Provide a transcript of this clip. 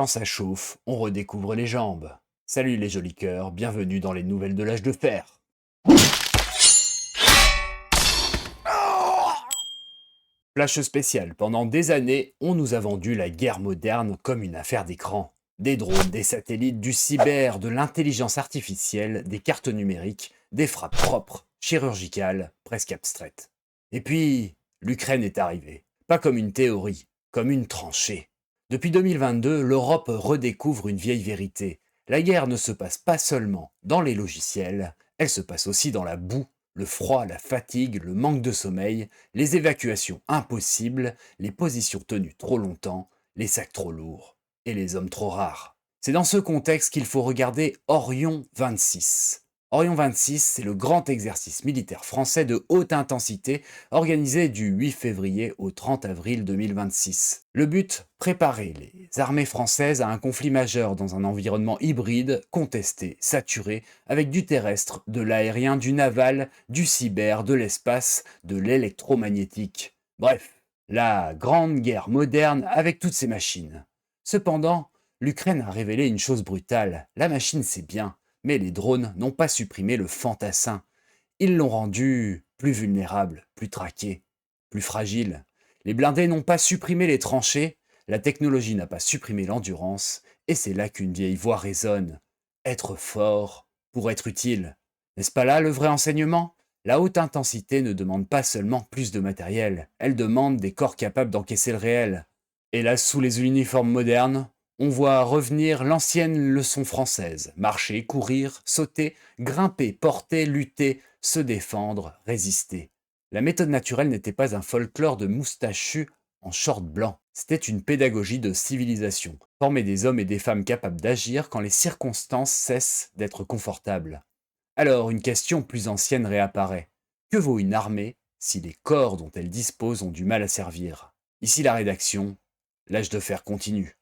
Quand ça chauffe, on redécouvre les jambes. Salut les jolis cœurs, bienvenue dans les nouvelles de l'âge de fer. Flash spécial, pendant des années, on nous a vendu la guerre moderne comme une affaire d'écran. Des drones, des satellites, du cyber, de l'intelligence artificielle, des cartes numériques, des frappes propres, chirurgicales, presque abstraites. Et puis, l'Ukraine est arrivée. Pas comme une théorie, comme une tranchée. Depuis 2022, l'Europe redécouvre une vieille vérité. La guerre ne se passe pas seulement dans les logiciels, elle se passe aussi dans la boue, le froid, la fatigue, le manque de sommeil, les évacuations impossibles, les positions tenues trop longtemps, les sacs trop lourds et les hommes trop rares. C'est dans ce contexte qu'il faut regarder Orion 26. Orion 26, c'est le grand exercice militaire français de haute intensité organisé du 8 février au 30 avril 2026. Le but, préparer les armées françaises à un conflit majeur dans un environnement hybride, contesté, saturé, avec du terrestre, de l'aérien, du naval, du cyber, de l'espace, de l'électromagnétique. Bref, la grande guerre moderne avec toutes ces machines. Cependant, l'Ukraine a révélé une chose brutale. La machine, c'est bien, mais les drones n'ont pas supprimé le fantassin. Ils l'ont rendu plus vulnérable, plus traqué, plus fragile. Les blindés n'ont pas supprimé les tranchées, la technologie n'a pas supprimé l'endurance, et c'est là qu'une vieille voix résonne. Être fort pour être utile. N'est-ce pas là le vrai enseignement? La haute intensité ne demande pas seulement plus de matériel, elle demande des corps capables d'encaisser le réel. Et là, sous les uniformes modernes, on voit revenir l'ancienne leçon française. Marcher, courir, sauter, grimper, porter, lutter, se défendre, résister. La méthode naturelle n'était pas un folklore de moustachus en short blanc. C'était une pédagogie de civilisation. Former des hommes et des femmes capables d'agir quand les circonstances cessent d'être confortables. Alors, une question plus ancienne réapparaît. Que vaut une armée si les corps dont elle dispose ont du mal à servir? Ici la rédaction, l'âge de fer continue.